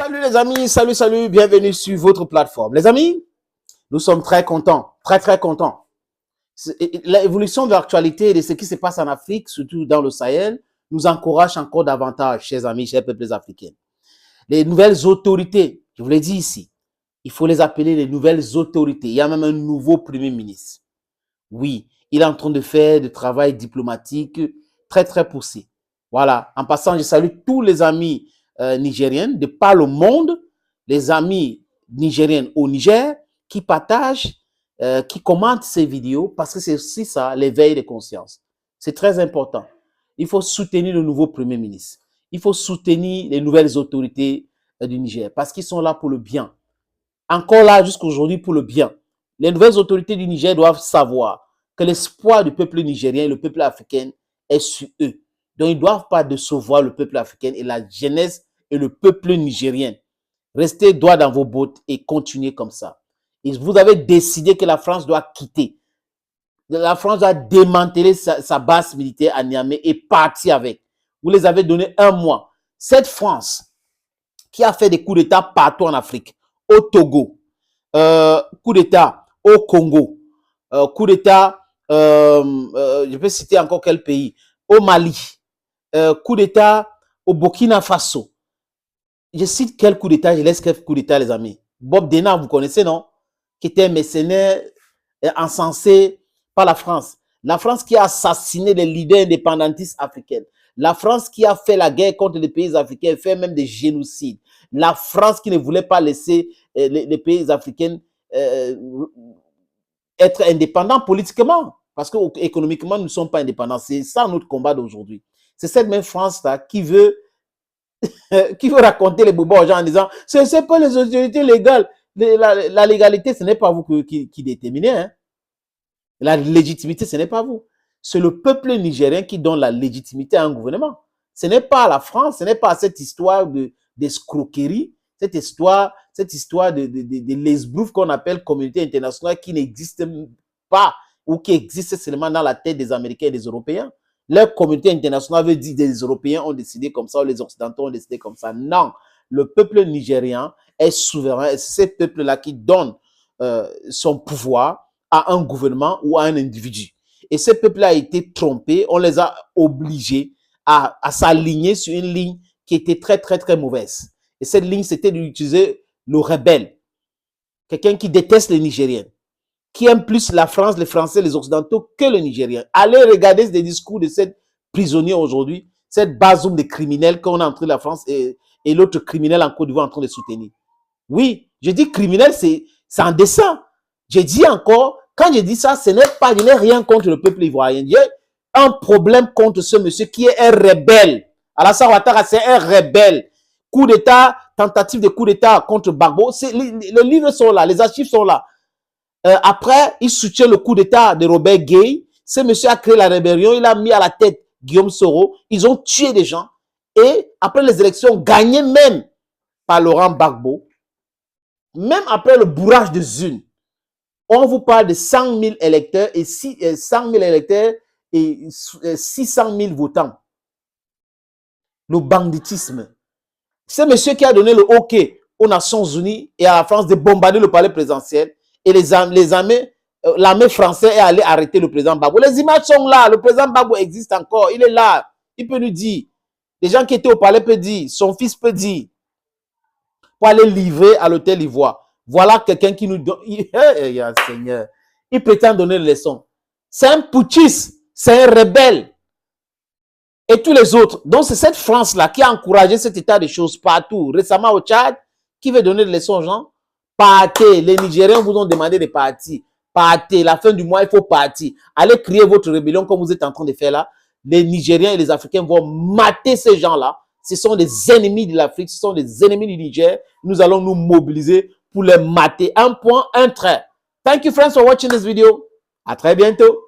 Salut les amis, salut, bienvenue sur votre plateforme. Les amis, nous sommes très contents, très contents. L'évolution de l'actualité et de ce qui se passe en Afrique, surtout dans le Sahel, nous encourage encore davantage, chers amis, chers peuples africains. Les nouvelles autorités, je vous l'ai dit ici, il faut les appeler les nouvelles autorités. Il y a même un nouveau Premier ministre. Oui, il est en train de faire du travail diplomatique très poussé. Voilà, en passant, je salue tous les amis nigériens de par le monde, les amis nigériens au Niger qui partagent, qui commentent ces vidéos parce que c'est aussi ça, l'éveil de conscience. C'est très important. Il faut soutenir le nouveau Premier ministre. Il faut soutenir les nouvelles autorités du Niger parce qu'ils sont là pour le bien. Encore là jusqu'à aujourd'hui pour le bien. Les nouvelles autorités du Niger doivent savoir que l'espoir du peuple nigérien et le peuple africain est sur eux. Donc, ils ne doivent pas décevoir le peuple africain et la jeunesse et le peuple nigérien. Restez droit dans vos bottes et continuez comme ça. Et vous avez décidé que la France doit quitter. La France doit démanteler sa base militaire à Niamey et partir avec. Vous les avez donné un mois. Cette France qui a fait des coups d'État partout en Afrique, au Togo, coup d'État au Congo, coup d'État, je peux citer encore quel pays, au Mali, coup d'État au Burkina Faso. Je cite quel coup d'État, je laisse quel coup d'État, les amis. Bob Denard, vous connaissez, non? Qui était un mercenaire encensé par la France. La France qui a assassiné les leaders indépendantistes africains. La France qui a fait la guerre contre les pays africains, fait même des génocides. La France qui ne voulait pas laisser les pays africains être indépendants politiquement. Parce qu'économiquement, nous ne sommes pas indépendants. C'est ça notre combat d'aujourd'hui. C'est cette même France-là qui veut raconter les boubons aux gens en disant « Ce n'est pas les autorités légales. La légalité, ce n'est pas vous qui déterminez. Hein. La légitimité, ce n'est pas vous. C'est le peuple nigérien qui donne la légitimité à un gouvernement. Ce n'est pas la France, ce n'est pas cette histoire d'escroquerie, cette histoire de l'esbrouf qu'on appelle communauté internationale qui n'existe pas ou qui existe seulement dans la tête des Américains et des Européens. Leur communauté internationale veut dire que les Européens ont décidé comme ça ou les Occidentaux ont décidé comme ça. Non, le peuple nigérien est souverain et c'est ce peuple-là qui donne son pouvoir à un gouvernement ou à un individu. Et ce peuple a été trompé, on les a obligés à s'aligner sur une ligne qui était très mauvaise. Et cette ligne, c'était d'utiliser le rebelle, quelqu'un qui déteste les Nigériens, qui aime plus la France, les Français, les Occidentaux que les Nigériens. Allez regarder les discours de cette prisonnière aujourd'hui, cette basoum de criminels qu'on a entre la France et l'autre criminel en Côte d'Ivoire en train de soutenir. Oui, je dis criminel, c'est en dessin. Je dis encore, quand je dis ça, je n'ai rien contre le peuple ivoirien. J'ai un problème contre ce monsieur qui est un rebelle. Alassane Ouattara, c'est un rebelle. Coup d'État, tentative de coup d'État contre Gbagbo. Les livres sont là, les archives sont là. Après, il soutient le coup d'État de Robert Gueye. Ce monsieur a créé la rébellion, il a mis à la tête Guillaume Soro. Ils ont tué des gens. Et après les élections, gagné même par Laurent Gbagbo, même après le bourrage de Zune, on vous parle de 100 000 électeurs et 100 000 électeurs et 600 000 votants. Le banditisme. C'est monsieur qui a donné le OK aux Nations Unies et à la France de bombarder le palais présidentiel et l'armée française est allée arrêter le président Gbagbo. Les images sont là, le président Gbagbo existe encore, il est là, il peut nous dire. Les gens qui étaient au palais peuvent dire, son fils peut dire, pour aller livrer à l'hôtel Ivoire. Voilà quelqu'un qui nous donne, Seigneur, il prétend donner des leçons. C'est un putschiste, c'est un rebelle. Et tous les autres. Donc, c'est cette France-là qui a encouragé cet état de choses partout. Récemment au Tchad, qui veut donner des leçons aux gens? Partez. Les Nigériens vous ont demandé de partir. Partez. La fin du mois, il faut partir. Allez crier votre rébellion comme vous êtes en train de faire là. Les Nigériens et les Africains vont mater ces gens-là. Ce sont des ennemis de l'Afrique, ce sont des ennemis du Niger. Nous allons nous mobiliser pour les mater. Un point, un trait. Thank you friends for watching this video. À très bientôt.